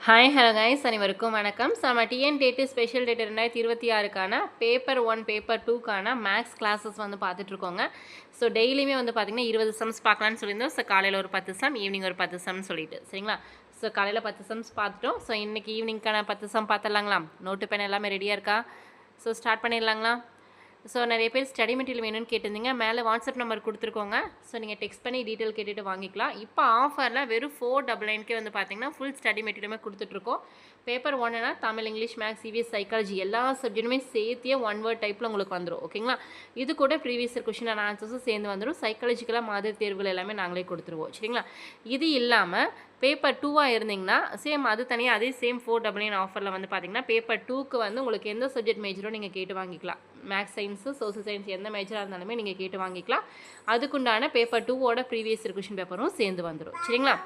Hi hello guys, அனைவருக்கும் வணக்கம். நம்ம டிஎன் டேட்டு ஸ்பெஷல் டேட் 2026க்கான பேப்பர் 1 பேப்பர் 2க்கான மேக்ஸ் கிளாஸஸ் வந்து பார்த்துட்ருக்கோங்க. ஸோ டெய்லியுமே வந்து பார்த்திங்கன்னா 20 சம்ஸ் பார்க்கலான்னு சொல்லியிருந்தோம். ஸோ காலையில் ஒரு 10 சம், ஈவினிங் ஒரு 10 சம்னு சொல்லிட்டு சரிங்களா. ஸோ காலையில் 10 சம்ஸ் பார்த்துட்டோம். ஸோ இன்றைக்கி ஈவினிங்க்கான 10 சம் பார்த்துடலாங்களா. நோட்டு பென் எல்லாமே ரெடியாக இருக்கா? So start பண்ணிடலாங்களா. ஸோ நிறைய பேர் ஸ்டடி மெட்டீரியல் வேணும்னு கேட்டிருந்தீங்க. மேலே வாட்ஸ்அப் நம்பர் கொடுத்துருக்கோங்க. ஸோ நீங்கள் டெக்ஸ்ட் பண்ணி டீட்டெயில் கேட்டுட்டு வாங்கிக்கலாம். இப்போ ஆஃபரில் வெறும் 499 வந்து பார்த்தீங்கன்னா ஃபுல் ஸ்டடி மெட்டீரியலுமே கொடுத்துட்ருக்கோம். பேப்பர் 1னா Tamil, English, maths, CVS, psychology எல்லா சப்ஜெக்ட்டுமே சேர்த்தியே ஒன் வேர்ட் டைப்பில் உங்களுக்கு வந்துடும். ஓகேங்களா. இது கூட ப்ரீவியஸ் கொஷின் அண்ட் ஆன்சர்ஸும் சேர்ந்து வந்துடும். சைக்காலஜிக்கலாக மாதிரி தேர்வுகள் எல்லாமே நாங்களே கொடுத்துருவோம். சரிங்களா. இது இல்லாமல் பேப்பர் 2வாக இருந்தீங்கன்னா சேம் அது தனியாக அதே சேம் 499 ஆஃபரில் வந்து பார்த்தீங்கன்னா பேப்பர் 2க்கு வந்து உங்களுக்கு எந்த சப்ஜெக்ட் மேஜரோ நீங்கள் கேட்டு வாங்கிக்கலாம். மேக்ஸ், சயின்ஸு, சோசியல் சயின்ஸ் எந்த மேஜராக இருந்தாலுமே நீங்கள் கேட்டு வாங்கிக்கலாம். அதுக்குண்டான பேப்பர் 2வோட ப்ரீவியஸ் கொஷின் பேப்பரும் சேர்ந்து வந்துடும். சரிங்களா.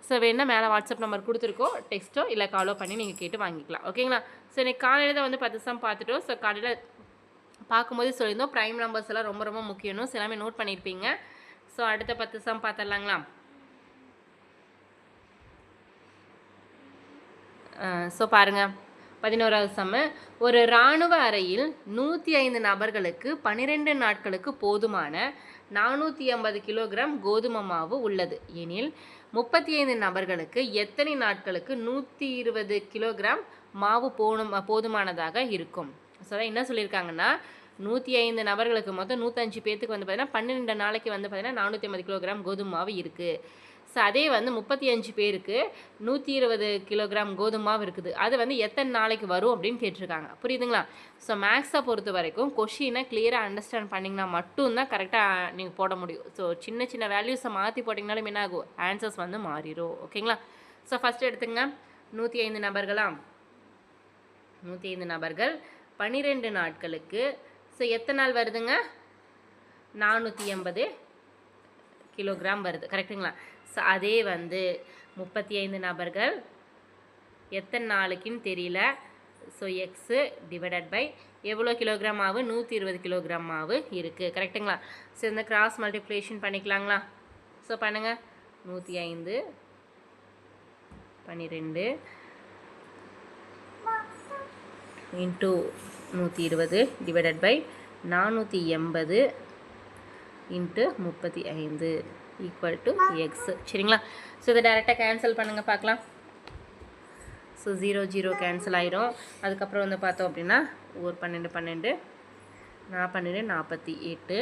ஸோ வேணால் மேலே வாட்ஸ்அப் நம்பர் கொடுத்துருக்கோம். டெக்ஸ்ட்டோ இல்லை காலோ பண்ணி நீங்கள் கேட்டு வாங்கிக்கலாம். ஓகேங்களா. ஸோ இன்றைக்கி காலையில் தான் வந்து 10 சம் பார்த்துட்டோம். ஸோ காலையில் பார்க்கும்போது சொல்லியிருந்தோம் ப்ரைம் நம்பர்ஸ் எல்லாம் ரொம்ப ரொம்ப முக்கியம்னு எல்லாமே நோட் பண்ணியிருப்பீங்க. ஸோ அடுத்த 10 சம் பார்த்துடலாங்களா. ஸோ பாருங்கள், 11வது சம்மு. ஒரு இராணுவ அறையில் 105 நபர்களுக்கு 12 நாட்களுக்கு போதுமான 480 கிலோகிராம் கோதுமை மாவு உள்ளது எனில் 35 நபர்களுக்கு எத்தனை நாட்களுக்கு 120 கிலோகிராம் மாவு போதுமானதாக இருக்கும். ஸோ அதான் என்ன சொல்லியிருக்காங்கன்னா 105 நபர்களுக்கு மொத்தம் 105 பேர்த்துக்கு வந்து பார்த்தீங்கன்னா 12 நாளைக்கு வந்து பார்த்தீங்கன்னா 480 கிலோகிராம் கோதுமை மாவு இருக்குது. ஸோ அதே வந்து 35 பேருக்கு 120 கிலோகிராம் கோதுமை மாவு இருக்குது. அது வந்து எத்தனை நாளைக்கு வரும் அப்படின்னு கேட்டிருக்காங்க. புரியுதுங்களா. ஸோ மேக்ஸை பொறுத்த வரைக்கும் கொஷினை கிளியராக அண்டர்ஸ்டாண்ட் பண்ணிங்கன்னா மட்டும்தான் கரெக்டாக நீங்கள் போட முடியும். ஸோ சின்ன சின்ன வேல்யூஸை மாற்றி போட்டிங்கனாலும் என்ன ஆகும், ஆன்சர்ஸ் வந்து மாறிடும். ஓகேங்களா. ஸோ ஃபஸ்ட்டு எடுத்துங்க 105 நபர்களா. 105 நபர்கள் 12 நாட்களுக்கு. ஸோ எத்தனை நாள் வருதுங்க, 480 கிலோகிராம் வருது. கரெக்டுங்களா. ஸோ அதே வந்து 35 நபர்கள் எத்தனை நாளைக்குன்னு தெரியல. ஸோ எக்ஸு டிவைடட் பை எவ்வளோ கிலோகிராம் மாவு, 120 கிலோகிராம் மாவு இருக்குது. கரெக்டுங்களா. ஸோ இந்த கிராஸ் மல்டிப்ளிகேஷன் பண்ணிக்கலாங்களா. ஸோ பண்ணுங்கள், 105 12 into 120 divided by 480 into 35 equal to X. சரிங்களா. ஸோ இதை டேரெக்டாக கேன்சல் பண்ணுங்கள் பார்க்கலாம். ஸோ 0 0 கேன்சல் ஆயிரும். அதுக்கப்புறம் வந்து பார்த்தோம் அப்படின்னா ஒரு 12 12 12 48.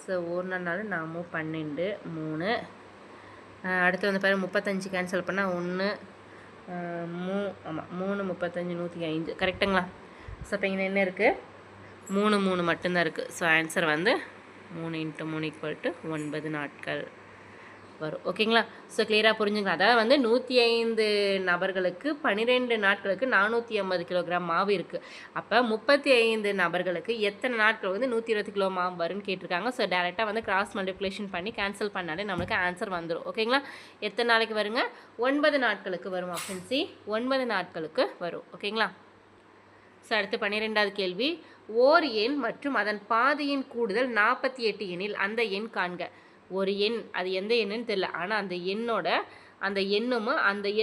ஸோ ஒரு நாள் 12 3. அடுத்து வந்து பாருங்கள் 35 கேன்சல் பண்ணால் 1 ஆமாம் 3 35 105. கரெக்டுங்களா. ஸோ இப்போ இங்கே என்ன இருக்குது, 3 3 மட்டும்தான் இருக்குது. ஸோ ஆன்சர் வந்து 3 × 3 = 9 நாட்கள் வரும். ஓகேங்களா. ஸோ கிளியராக புரிஞ்சுங்க. அதாவது வந்து 105 நபர்களுக்கு 12 நாட்களுக்கு 480 கிலோகிராம் மாவு இருக்குது. அப்போ 35 நபர்களுக்கு எத்தனை நாட்கள் வந்து 120 கிலோ மாவு வரும்னு கேட்டிருக்காங்க. ஸோ டேரெக்டாக வந்து கிராஸ் மல்டிப்ளிகேஷன் பண்ணி கேன்சல் பண்ணாலே நம்மளுக்கு ஆன்சர் வந்துடும். ஓகேங்களா. எத்தனை நாளைக்கு வருங்க, 9 நாட்களுக்கு வரும். ஆப்ஷன் சி 9 நாட்களுக்கு வரும். ஓகேங்களா. ஸோ அடுத்து 12வது கேள்வி. ஓர் எண் மற்றும் அதன் பாதியின் கூடுதல் 48 எனில் அந்த எண் காண்க. ஒரு எண், அது எந்த எண்ணுன்னு தெரியல, ஆனால் அந்த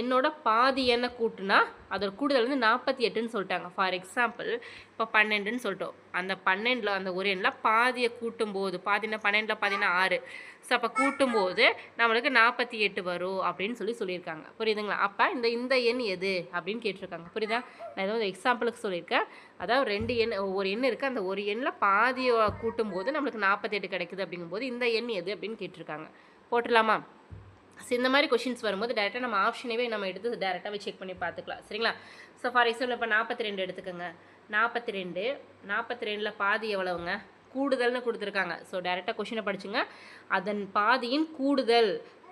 எண்ணோட பாதி எண்ணை கூட்டுனா அதோட கூடுதல் வந்து 48ன்னு சொல்லிட்டாங்க. ஃபார் எக்ஸாம்பிள் இப்போ 12ன்னு சொல்லிட்டோம். அந்த 12ல் அந்த ஒரு எண்ணில் பாதியை கூட்டும்போது, பாதினா 12ல் பாதினா 6. ஸோ அப்போ கூட்டும்போது நம்மளுக்கு 48 வரும் அப்படின்னு சொல்லியிருக்காங்க. புரியுதுங்களா. அப்போ இந்த எண் எது அப்படின்னு கேட்டிருக்காங்க. புரியுதா. நான் ஏதோ ஒரு எக்ஸாம்பிளுக்கு சொல்லியிருக்கேன். அதாவது 2 எண், ஒரு எண் இருக்குது. அந்த ஒரு எண்ணில் பாதியை கூட்டும்போது நம்மளுக்கு 48 கிடைக்குது. அப்படிங்கும்போது இந்த எண் எது அப்படின்னு கேட்டிருக்காங்க. போட்டுடலாமா. ஸோ இந்த மாதிரி கொஷின்ஸ் வரும்போது டேரெக்டாக நம்ம ஆப்ஷனவே நம்ம எடுத்து டேரெக்டாகவே செக் பண்ணி பார்த்துக்கலாம். சரிங்களா. ஸோ ஃபார் எக்ஸாம்பிள் இப்போ 42 எடுத்துக்கோங்க. 42ல் பாதி எவ்வளவுங்க, கூடுதல்னு கொடுத்துருக்காங்க. ஸோ டேரெக்டாக கொஷினை படிச்சுங்க. அதன் பாதியின்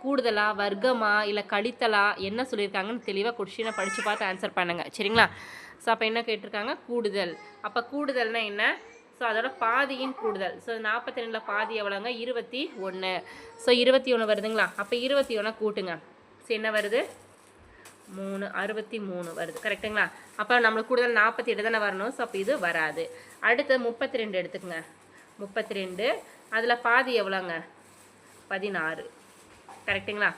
கூடுதலா வர்க்கமா இல்லை கழித்தலா என்ன சொல்லியிருக்காங்கன்னு தெளிவாக கொஷினை படித்து பார்த்து ஆன்சர் பண்ணுங்கள். சரிங்களா. ஸோ அப்போ என்ன கேட்டிருக்காங்க, கூடுதல். அப்போ கூடுதல்னா என்ன, ஸோ அதோட பாதியின் கூடுதல். ஸோ 42ல் பாதி எவ்வளோங்க, 21. ஸோ 21 வருதுங்களா. அப்போ 21 கூட்டுங்க. ஸோ என்ன வருது, 63 வருது. கரெக்டுங்களா. அப்போ நம்மளுக்கு கூடுதல் 48 தானே வரணும். ஸோ அப்போ இது வராது. அடுத்து 32 எடுத்துக்கோங்க. 32 அதில் பாதி எவ்வளோங்க, 16. கரெக்டுங்களா.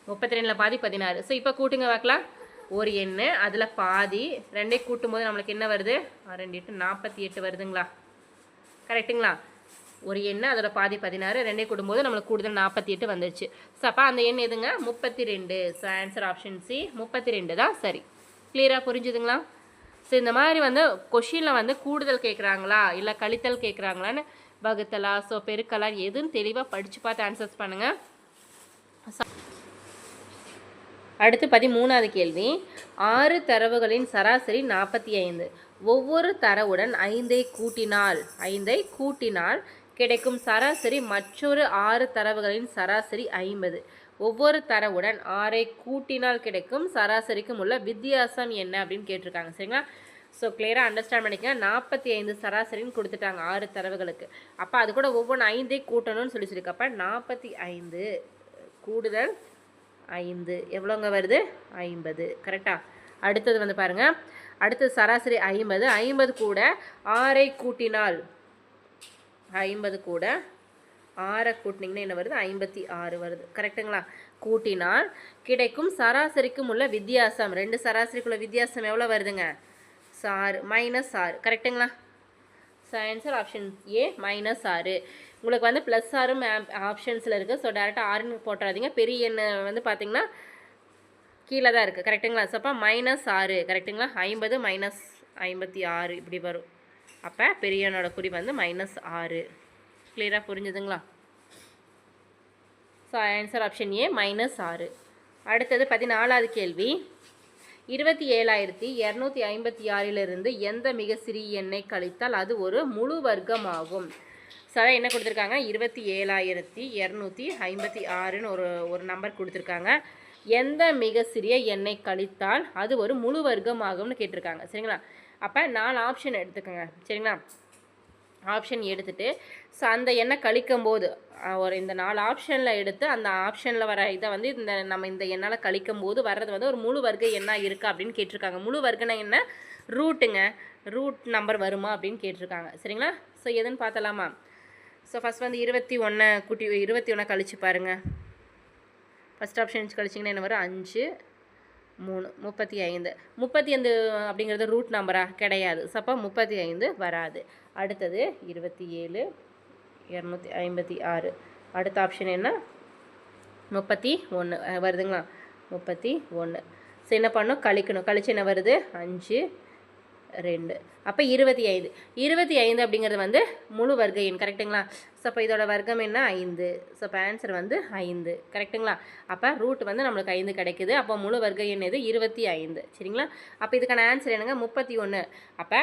32ல் பாதி 16. ஸோ இப்போ கூட்டுங்க பார்க்கலாம். ஒரு எண், அதில் பாதி, ரெண்டே கூட்டும்போது நம்மளுக்கு என்ன வருது? 2 8 48 வருதுங்களா? கரெக்டுங்களா? ஒரு எண், அதோட பாதி 16, ரெண்டே கூட்டும்போது நம்மளுக்கு கூடுதல் 48 வந்துருச்சு. ஸோ அப்போ அந்த எண் எதுங்க? 32. ஸோ ஆன்சர் ஆப்ஷன் சி 32 தான் சரி. கிளியராக புரிஞ்சுதுங்களா? ஸோ இந்த மாதிரி வந்து கொஷினில் வந்து கூடுதல் கேட்குறாங்களா இல்லை கழித்தல் கேட்குறாங்களான்னு, வகுத்தலா, ஸோ பெருக்கலா, எதுன்னு தெளிவாக படித்து பார்த்து ஆன்சர்ஸ் பண்ணுங்கள். அடுத்து 13வது கேள்வி. 6 தரவுகளின் சராசரி 45. ஒவ்வொரு தரவுடன் 5ஐ கூட்டினால் கிடைக்கும் சராசரி மற்றொரு 6 தரவுகளின் சராசரி 50. ஒவ்வொரு தரவுடன் 6ஐ கூட்டினால் கிடைக்கும் சராசரிக்கும் உள்ள வித்தியாசம் என்ன அப்படின்னு கேட்டிருக்காங்க. சரிங்களா? ஸோ கிளியராக அண்டர்ஸ்டாண்ட் பண்ணிக்கங்க. 45 சராசரின்னு கொடுத்துட்டாங்க 6 தரவுகளுக்கு. அப்போ அது கூட ஒவ்வொன்று 5ஐ கூட்டணும்னு சொல்லியிருக்கு. அப்போ 45 கூடுதல் 5 எவ்வளோங்க வருது? 50. கரெக்டாக? அடுத்தது வந்து பாருங்கள், அடுத்தது சராசரி 50. 50 கூட 6ஐ கூட்டினால், 50 கூட 6ஐ கூட்டினீங்கன்னா என்ன வருது? 56 வருது. கரெக்டுங்களா? கூட்டினால் கிடைக்கும் சராசரிக்கும் உள்ள வித்தியாசம், ரெண்டு சராசரிக்குள்ள வித்தியாசம் எவ்வளோ வருதுங்க? 6 -6. கரெக்டுங்களா? So answer option A -6. உங்களுக்கு வந்து +6 ஆப்ஷன்ஸில் இருக்குது. ஸோ டேரெக்டாக 6ன்னு போட்டுறாதீங்க. பெரிய எண் வந்து பார்த்திங்கன்னா கீழே தான் இருக்குது. கரெக்டுங்களா? ஸோ அப்போ -6. கரெக்டுங்களா? 50 -56 இப்படி வரும். அப்போ பெரிய எண்ணோட குறி வந்து -6. கிளியராக புரிஞ்சுதுங்களா? So answer option A -6. அடுத்தது 14வது கேள்வி. 27,256 எந்த மிக சிறிய எண்ணை கழித்தால் அது ஒரு முழு வர்க்கம் ஆகும்? ஸோ என்ன கொடுத்துருக்காங்க? 27,256ன்னு ஒரு நம்பர் கொடுத்துருக்காங்க. எந்த மிக சிறிய எண்ணை கழித்தால் அது ஒரு முழு வர்க்கம் ஆகும்னு கேட்டிருக்காங்க. சரிங்களா? அப்போ 4 ஆப்ஷன் எடுத்துக்கோங்க. சரிங்களா? ஆப்ஷன் எடுத்துகிட்டு ஸோ அந்த எண்ணை கழிக்கும் போது இந்த 4 ஆப்ஷனில் எடுத்து அந்த ஆப்ஷனில் வர இதை வந்து நம்ம இந்த எண்ணால் கழிக்கும் போது வர்றது வந்து ஒரு முழு வர்க்க எண்ணாக இருக்கா அப்படின்னு கேட்டிருக்காங்க. முழு வர்க்கம்னா என்ன? ரூட்டுங்க. ரூட் நம்பர் வருமா அப்படின்னு கேட்டிருக்காங்க. சரிங்களா? ஸோ எதுன்னு பார்த்தலாமா? ஸோ ஃபஸ்ட் வந்து 21 கழிச்சு பாருங்கள். ஃபஸ்ட் ஆப்ஷன் கழிச்சிங்கன்னா என்ன வரும்? 5 3 35. 35 அப்படிங்கிறது ரூட் நம்பரா? கிடையாது. ஸோ அப்போ 35 வராது. அடுத்தது 27,256. அடுத்த ஆப்ஷன் என்ன? 31 வருதுங்களா? 31. ஸோ என்ன பண்ணணும்? கழிக்கணும். கழிச்சு என்ன வருது? 5 2. அப்போ 25. 25 அப்படிங்கிறது வந்து முழு வர்க்க எண். கரெக்டுங்களா? ஸோ அப்போ இதோட வர்க்கம் என்ன? 5. ஸோ அப்போ ஆன்சர் வந்து 5. கரெக்டுங்களா? அப்போ ரூட் வந்து நம்மளுக்கு 5 கிடைக்குது. அப்போ முழு வர்க்க எண் எது? 25. சரிங்களா? அப்போ இதுக்கான ஆன்சர் என்னங்க? 31. அப்போ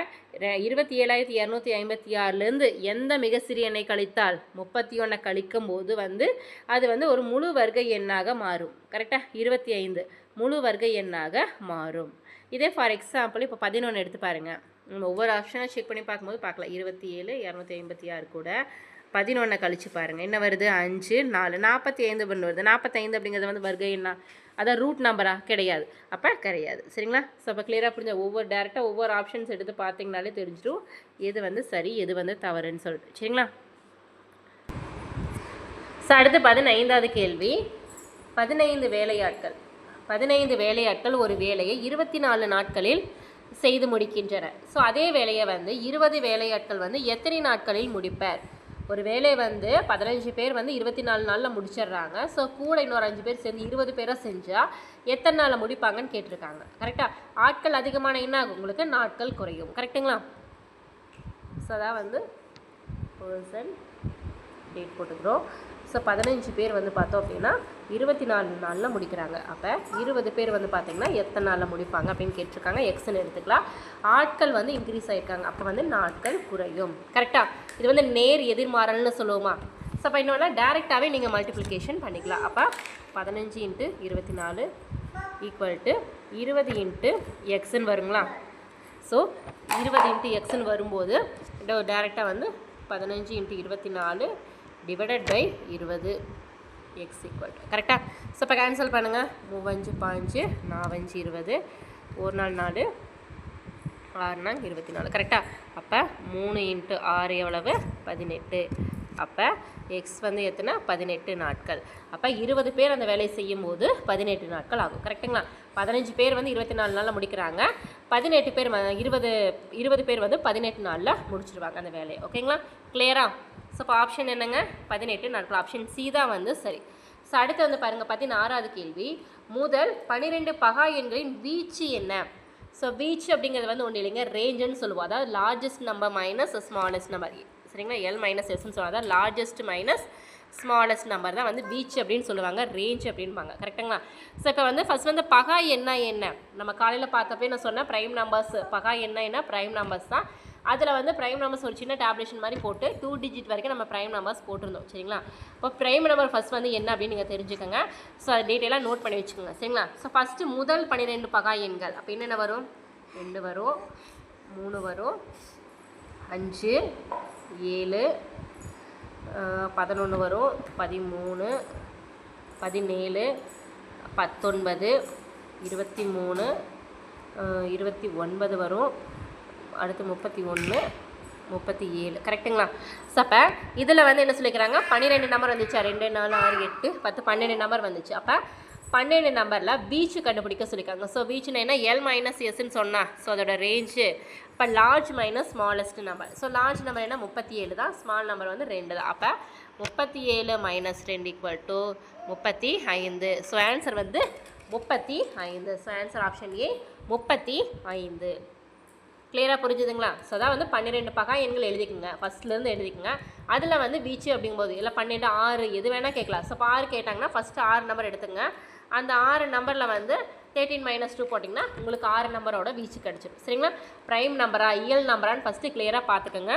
27,256 எந்த மிக சிறிய எண்ணை கழித்தால் 31 கழிக்கும் போது வந்து அது வந்து ஒரு முழு வர்க்க எண்ணாக மாறும். கரெக்டாக? 25 முழு வர்க்க எண்ணாக மாறும். இதே ஃபார் எக்ஸாம்பிள் இப்போ 11 எடுத்து பாருங்கள். நம்ம ஒவ்வொரு ஆப்ஷனாக செக் பண்ணி பார்க்கும்போது பார்க்கலாம். 27,256 கூட 11 கழிச்சு பாருங்கள். என்ன வருது? 5 4 45 வருது. 45 அப்படிங்கிறது வந்து வர்க்க எண்ணா? அதான் ரூட் நம்பரா? கிடையாது. அப்போ கிடையாது. சரிங்களா? ஸோ அப்போ கிளியராக புரிஞ்ச டேரெக்டாக ஒவ்வொரு ஆப்ஷன்ஸ் எடுத்து பார்த்தீங்கனாலே தெரிஞ்சிடும் எது வந்து சரி எது வந்து தவறுன்னு சொல்லிட்டு. சரிங்களா? ஸோ அடுத்து 15வது கேள்வி. 15 வேலையாட்கள் ஒரு வேலையை 24 நாட்களில் செய்து முடிக்கின்றனர். ஸோ அதே வேலையை வந்து 20 வேலையாட்கள் வந்து எத்தனை நாட்களில் முடிப்பர்? ஒரு வேலை வந்து 15 பேர் வந்து 24 நாளில் முடிச்சிடுறாங்க. ஸோ கூட இன்னொரு 5 பேர் சேர்ந்து 20 பேராக செஞ்சால் எத்தனை நாளில் முடிப்பாங்கன்னு கேட்டிருக்காங்க. கரெக்டாக? ஆட்கள் அதிகமான என்ன ஆகும்? உங்களுக்கு நாட்கள் குறையும். கரெக்டுங்களா? ஸோ அதான் வந்து பர்சன் டேட் போட்டுக்கிறோம். ஸோ 15 பேர் வந்து பார்த்தோம் அப்படின்னா 24 நாளில் முடிக்கிறாங்க. அப்போ 20 பேர் வந்து பார்த்திங்கன்னா எத்தனை நாளில் முடிப்பாங்க அப்படின்னு கேட்டிருக்காங்க. எக்ஸ்ன்னு எடுத்துக்கலாம். ஆட்கள் வந்து இன்க்ரீஸ் ஆகிருக்காங்க. அப்போ வந்து நாட்கள் குறையும். கரெக்டாக? இது வந்து நேர் எதிர்மாறல்னு சொல்லுவோமா? ஸோ அப்போ இன்னொன்று டேரெக்டாகவே நீங்கள் மல்டிப்ளிகேஷன் பண்ணிக்கலாம். அப்போ 15 × 24 = 20 × எக்ஸ்ன்னு வருங்களா? ஸோ 20 × எக்ஸ்ன்னு வரும்போது டேரெக்டாக வந்து 15 × 24 ÷ 20 x = கரெக்டாக? ஸோ இப்போ கேன்சல் பண்ணுங்கள். 3 5 5 20 1 4 4 6 24. கரெக்டாக? அப்போ 3 × 6 எவ்வளவு? 18. அப்போ எக்ஸ் வந்து எத்தனை 18 நாட்கள். அப்போ 20 பேர் அந்த வேலையை செய்யும் போது 18 நாட்கள் ஆகும். கரெக்டுங்களா? 15 பேர் வந்து 24 நாளில் முடிக்கிறாங்க. 18 பேர் 20 பேர் வந்து 18 நாளில் முடிச்சிருவாங்க அந்த வேலையை. ஓகேங்களா? கிளியரா? ஸோ இப்போ ஆப்ஷன் என்னங்க? 18 நாட்கள். ஆப்ஷன் சி தான் வந்து சரி. ஸோ அடுத்து வந்து பாருங்கள் 16வது கேள்வி. முதல் 12 பகா எண்களின் வீச்சு என்ன? ஸோ வீச்சு அப்படிங்கிறது வந்து ஒன்று இல்லைங்க, ரேஞ்சுன்னு சொல்லுவோம். அதாவது largest number minus smallest number. சரிங்களா? எல் மைனஸ் எஸ்ன்னு சொல்லுவாங்க. அதாவது லார்ஜஸ்ட் மைனஸ் ஸ்மாலஸ்ட் நம்பர் தான் வந்து வீச்சு அப்படின்னு சொல்லுவாங்க, ரேஞ்ச் அப்படின்பாங்க. கரெக்டுங்களா? ஸோ இப்போ வந்து ஃபஸ்ட் வந்து பகா எண்ணா என்ன? நம்ம காலையில் பார்த்தப்பே நான் சொன்னேன் ப்ரைம் நம்பர்ஸ். பகா என்ன ப்ரைம் நம்பர்ஸ் தான். அதில் வந்து ப்ரைம் நம்பர்ஸ் ஒரு சின்ன டேப்லேஷன் மாதிரி போட்டு 2 டிஜிட் வரைக்கும் நம்ம ப்ரைம் நம்பர்ஸ் போட்டிருந்தோம். சரிங்களா? இப்போ ப்ரைம் நம்பர் ஃபஸ்ட் வந்து என்ன அப்படின்னு நீங்கள் தெரிஞ்சுக்கோங்க. ஸோ அது டீட்டெயிலாக நோட் பண்ணி வச்சுக்கோங்க. சரிங்களா? ஸோ ஃபஸ்ட்டு முதல் 12 பகா எண்கள். அப்போ என்னென்ன வரும்? 2 வரும், 3 வரும், 5, 7, 11 வரும், 13, 17, 19, 23, 29 வரும், அடுத்து 31, 37. கரெக்டுங்களா? ஸோ அப்போ இதில் வந்து என்ன சொல்லிக்கிறாங்க? 12 நம்பர் வந்துச்சா? 2, 4, 6, 8, 10, 12 நம்பர் வந்துச்சு. அப்போ 12 நம்பரில் வீச்சு கண்டுபிடிக்க சொல்லியிருக்காங்க. ஸோ வீச்சுன்னா என்ன? எல் மைனஸ் எஸ்ன்னு சொன்னால் ஸோ அதோட ரேஞ்சு. இப்போ large minus smallest number. So large number என்ன? 37 தான். ஸ்மால் நம்பர் வந்து 2 தான். அப்போ 37 மைனஸ் 2 = 35. ஸோ ஆன்சர் வந்து 35. So answer option A 35. கிளியராக புரிஞ்சுதுங்களா? ஸோ அதான் வந்து 12 பகா எண்கள் எழுதிக்குங்க. ஃபஸ்ட்லேருந்து எழுதிக்குங்க. அதில் வந்து வீச்சு அப்படிங்கும்போது இல்லை 12, 6 எது வேணால் கேட்கலாம். ஸோ இப்போ 6 கேட்டாங்கன்னா ஃபஸ்ட்டு 6 நம்பர் எடுத்துங்க. அந்த 6 நம்பரில் வந்து 13 - 2 போட்டிங்கன்னா உங்களுக்கு 6 நம்பரோட வீச்சு கிடச்சிடும். சரிங்களா? ப்ரைம் நம்பரா இயல் நம்பரான்னு ஃபஸ்ட்டு கிளியராக பார்த்துக்கோங்க.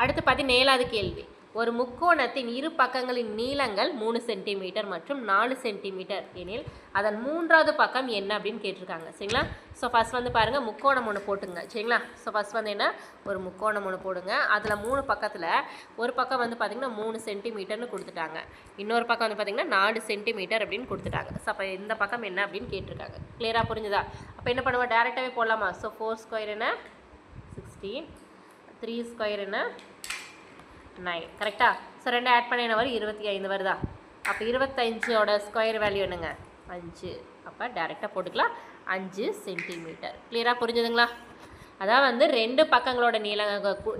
அடுத்து 17வது கேள்வி. ஒரு முக்கோணத்தின் இரு பக்கங்களின் நீளங்கள் 3 சென்டிமீட்டர் மற்றும் 4 சென்டிமீட்டர் எனில் அதன் 3வது பக்கம் என்ன அப்படின்னு கேட்டிருக்காங்க. சரிங்களா? ஸோ ஃபஸ்ட் வந்து பாருங்கள் முக்கோணம் ஒன்று போட்டுங்க. சரிங்களா? ஸோ ஃபஸ்ட் வந்து என்ன? ஒரு முக்கோணம் ஒன்று போடுங்க. அதில் 3 பக்கத்தில் ஒரு பக்கம் வந்து பார்த்திங்கன்னா 3 சென்டிமீட்டர்னு கொடுத்துட்டாங்க. இன்னொரு பக்கம் வந்து பார்த்திங்கன்னா 4 சென்டிமீட்டர் அப்படின்னு கொடுத்துட்டாங்க. ஸோ அப்போ இந்த பக்கம் என்ன அப்படின்னு கேட்டிருக்காங்க. கிளியராக புரிஞ்சுதா? அப்போ என்ன பண்ணுவோம்? டேரெக்டாகவே போடலாமா? ஸோ 4 ஸ்கொயர் என்ன? 16, 3 ஸ்கொயர் என்ன? 9. கரெக்டாக? ஸோ 2 ஆட் பண்ண என்ன வரும்? 25 வருதா? அப்போ 25ஓட ஸ்கொயர் வேல்யூ என்னங்க? 5. அப்போ டேரெக்டாக போட்டுக்கலாம் 5 சென்டிமீட்டர். கிளியராக புரிஞ்சுதுங்களா? அதான் வந்து 2 பக்கங்களோட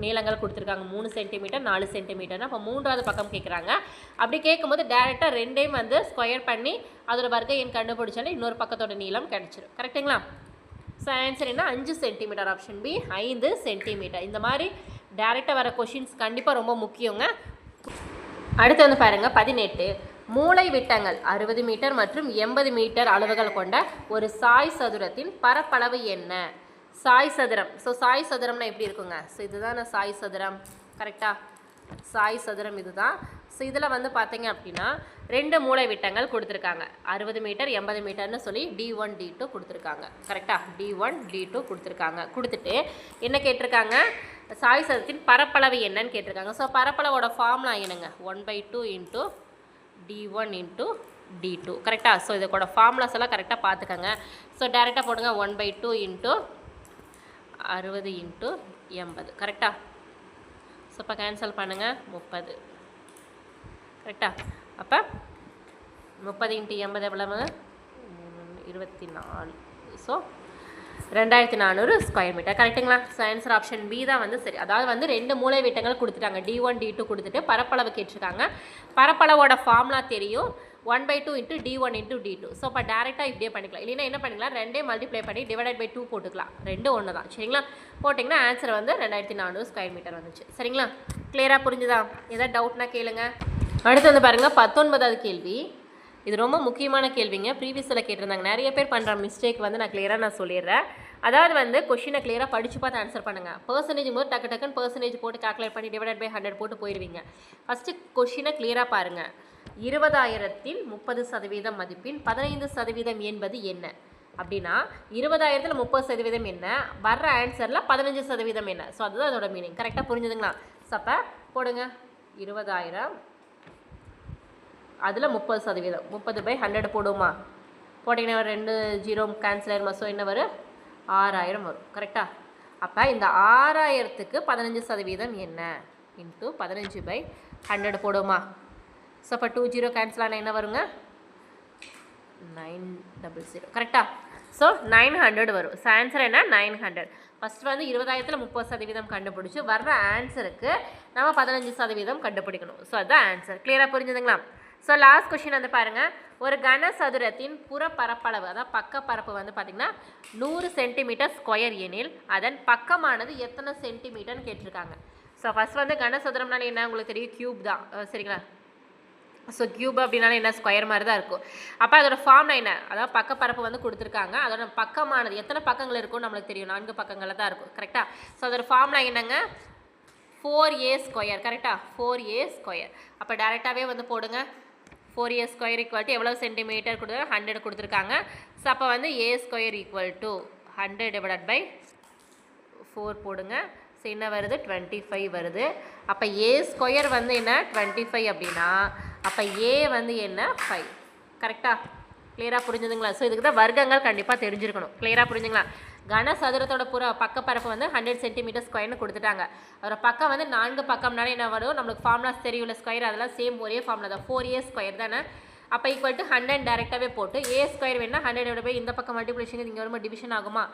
நீளங்கள் கொடுத்துருக்காங்க. 3 சென்டிமீட்டர் 4 சென்டிமீட்டர்னா அப்போ 3வது பக்கம் கேட்குறாங்க. அப்படி கேட்கும்போது டேரெக்டாக 2ஐயும் வந்து ஸ்கொயர் பண்ணி அதோட வர்க்க எண் கண்டுபிடிச்சாலே இன்னொரு பக்கத்தோட நீளம் கிடச்சிரும். கரெக்டுங்களா? ஸோ ஆன்சர் என்ன? 5 சென்டிமீட்டர். Option B 5 centimetre. இந்த மாதிரி டேரெக்டாக வர கொஷின்ஸ் கண்டிப்பாக ரொம்ப முக்கியங்க. அடுத்து வந்து பாருங்கள் 18. மூளை விட்டங்கள் 60 மீட்டர் மற்றும் 80 மீட்டர் அளவுகள் கொண்ட ஒரு சாய் சதுரத்தின் பரப்பளவு என்ன? சாய் சதுரம். ஸோ சாய் சதுரம்னா எப்படி இருக்குங்க? ஸோ இதுதான் சாய் சதுரம். கரெக்டாக? சாய் சதுரம் இதுதான். ஸோ இதில் வந்து பார்த்தீங்க அப்படின்னா 2 மூளை விட்டங்கள் கொடுத்துருக்காங்க. 60 மீட்டர் 80 மீட்டர்னு சொல்லி D1 D2 கொடுத்துருக்காங்க. கரெக்டாக? D1 D2 கொடுத்துருக்காங்க. கொடுத்துட்டு என்ன கேட்டிருக்காங்க? சாய் சதுரத்தின் பரப்பளவு என்னன்னு கேட்டிருக்காங்க. ஸோ பரப்பளவோட ஃபார்முலா என்னங்க? 1/2 × D1 × D2. கரெக்டாக? ஸோ இதோட ஃபார்முலாஸ் எல்லாம் கரெக்டாக பார்த்துக்கோங்க. ஸோ டேரெக்டாக போடுங்க 1/2 × 60 × 80. கரெக்டாக? ஸோ இப்போ கேன்சல் பண்ணுங்கள் 30. கரெக்டாக? அப்போ 30 × 80 எவ்வளவு? 24. So 2400 square metre. கரெக்டுங்களா? ஸோ ஆன்சர் ஆப்ஷன் பி தான் வந்து சரி. அதாவது வந்து 2 மூளை விட்டங்கள் கொடுத்துட்டாங்க. D1 D2 கொடுத்துட்டு பரப்பளவு கேட்டிருக்காங்க. பரப்பளவோட ஃபார்முலா தெரியும். 1/2 × D1 × D2. ஸோ இப்போ டேரெக்டாக இப்படியே பண்ணிக்கலாம். இல்லைன்னா என்ன பண்ணிக்கலாம்? 2 மல்டிப்ளை பண்ணி /2 போட்டுக்கலாம். 2 ஒன்று தான். சரிங்களா? போட்டிங்கன்னா ஆன்சர் வந்து 2400 ஸ்கொயர் மீட்டர் வந்துச்சு. சரிங்களா? கிளியராக புரிஞ்சுதா? ஏதாவது டவுட்னா கேளுங்க. அடுத்து வந்து பாருங்கள் 19வது கேள்வி. இது ரொம்ப முக்கியமான கேள்விங்க. ப்ரீவியஸில் கேட்டிருந்தாங்க. நிறைய பேர் பண்ணுற மிஸ்டேக் வந்து நான் கிளியராக சொல்லிடுறேன். அதாவது வந்து கொஷினை கிளியராக படித்து பார்த்து ஆன்சர் பண்ணுங்கள். பர்சன்டேஜ் போது டக்குன்னு பர்சன்டேஜ் போட்டு கால்குலேட் பண்ணி /100 போட்டு போயிடுவீங்க. ஃபஸ்ட்டு கொஷினை கிளியராக பாருங்கள். 20,000ல் 30% மதிப்பின் 15% என்பது என்ன அப்படின்னா 20,000ல் 30% என்ன? வர்ற ஆன்சரில் 15% என்ன? ஸோ அதுதான் அதோட மீனிங். கரெக்டாக புரிஞ்சுதுங்களா? ஸோ அப்போ போடுங்க 20,000 அதில் 30%. 30/100 போடுமா? போட்டிங்கன்னா 2 0 கேன்சல் ஆயிருமா? ஸோ என்ன வரும்? 6000 வரும். கரெக்டாக? அப்போ இந்த 6000க்கு 15% என்ன? இன்ட்டு 15/100 போடுமா. ஸோ அப்போ 20 கேன்சல் ஆனால் என்ன வருங்க 900 கரெக்டாக. ஸோ 900 வரும். ஸோ ஆன்சர் என்ன 900. ஃபஸ்ட்டு வந்து 20,000ல் 30% கண்டுபிடிச்சி வர்ற ஆன்சருக்கு நம்ம 15% கண்டுபிடிக்கணும். ஸோ அதுதான் ஆன்சர். கிளியராக புரிஞ்சுதுங்களா? ஸோ லாஸ்ட் கொஷின் வந்து பாருங்கள். ஒரு கனசதுரத்தின் புற பரப்பளவு அதாவது பக்க பரப்பு வந்து பார்த்திங்கன்னா 100 சென்டிமீட்டர் ஸ்கொயர் எனில் அதன் பக்கமானது எத்தனை சென்டிமீட்டர்னு கேட்டிருக்காங்க. ஸோ ஃபஸ்ட் வந்து கனசதுரம்னால என்ன உங்களுக்கு தெரியும், கியூப் தான் சரிங்களா. ஸோ கியூப் அப்படின்னாலும் என்ன ஸ்கொயர் மாதிரி தான் இருக்கும். அப்போ அதோட ஃபார்ம்னா என்ன, அதாவது பக்கப்பரப்பு வந்து கொடுத்துருக்காங்க. அதோட பக்கமானது எத்தனை பக்கங்கள் இருக்கும்னு நம்மளுக்கு தெரியும், 4 பக்கங்களில் தான் இருக்கும் கரெக்டாக. ஸோ அதோட ஃபார்ம்னா என்னங்க 4a². கரெக்டாக 4a². அப்போ டேரெக்டாகவே வந்து போடுங்க 4a² எவ்வளோ சென்டிமீட்டர் கொடுத்து 100 கொடுத்துருக்காங்க. ஸோ அப்போ வந்து a² = 100/4 போடுங்க. ஸோ என்ன வருது 25 வருது. அப்போ a² வந்து என்ன 25 அப்படின்னா அப்போ a வந்து என்ன 5. கரெக்டாக கிளியராக புரிஞ்சுதுங்களா? ஸோ இதுக்கு தான் வர்க்கங்கள் கண்டிப்பாக தெரிஞ்சிருக்கணும். கிளியராக புரிஞ்சுங்களா? கனசதுரத்தோட பக்கப்பரப்பு வந்து 100 சென்டிமீட்டர்² கொடுத்துட்டாங்க. அதோட பக்கம் வந்து 4 பக்கம்னாலே என்ன வரும், நம்மளுக்கு ஃபார்முலாஸ் தெரியும்ல ஸ்கொயர், அதெல்லாம் சேம் ஒரே ஃபார்முலா தான் 4a² தானே. அப்போ = 100 டேரெக்டாகவே போட்டு a² வேணால் 100 இந்த பக்கம் மல்டிப்ளிகேஷன் இங்கே வரும்போது டிவிஷன் ஆகுமா.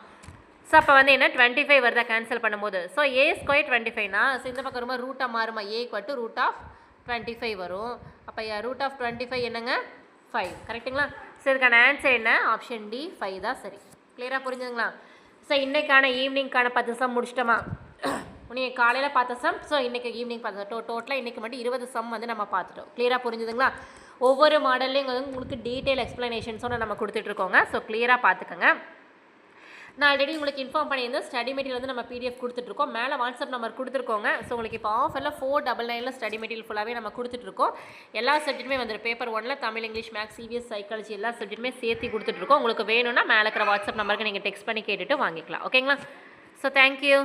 ஸோ அப்போ வந்து என்ன 25 வருதா கேன்சல் பண்ணும்போது. ஸோ a² 25னா ஸோ இந்த பக்கம் ரொம்ப ரூட்டாக மாறுமா, a = √25 வரும். அப்போ √25 என்னங்க 5 கரெக்டுங்களா. ஸோ இதுக்கான ஆன்சர் என்ன ஆப்ஷன் டி 5 தான் சரி. கிளியராக புரிஞ்சுங்களா? ஸோ இன்றைக்கான ஈவினிங்கான 10 சம் முடிச்சிட்டோமா. நீங்கள் காலையில் பார்த்த சம், ஸோ இன்றைக்கி ஈவினிங் பார்த்து டோட்டலாக இன்றைக்கி மட்டும் 20 சம் வந்து நம்ம பார்த்துட்டோம். கிளியராக புரிஞ்சுதுங்களா? ஒவ்வொரு மாடல்லையும் வந்து உங்களுக்கு டீட்டெயில் எக்ஸ்ப்ளனேஷன்ஸும் நம்ம கொடுத்துட்ருக்கோங்க. ஸோ கிளியராக பார்த்துக்கோங்க. நான் ஆல்ரெடி உங்களுக்கு இன்ஃபார்ம் பண்ணியிருந்தேன் ஸ்டடி மெட்டீரியல் வந்து நம்ம PDF கொடுத்துட்ருக்கோம். மேலே வாட்ஸ்அப் நம்பர் கொடுத்துருக்கோங்க. ஸோ உங்களுக்கு இப்போ ஆஃபரில் 499 ஸ்டடி மெட்டீரியல் ஃபுல்லாகவே நம்ம கொடுத்துட்ருக்கோம். எல்லா சப்ஜெக்ட்டுமே வந்துடும். பேப்பர் 1ல் Tamil, English, maths, CVS, psychology எல்லா சப்ஜெக்ட்டுமே சேர்த்து கொடுத்துட்ருக்கோம். உங்களுக்கு வேணும்னா மேலே இருக்கிற வாட்ஸ்அப் நம்பருக்கு நீங்கள் டெக்ஸ்ட் பண்ணி கேட்டுட்டு வாங்கிக்கலாம். ஓகேங்களா? So thank you.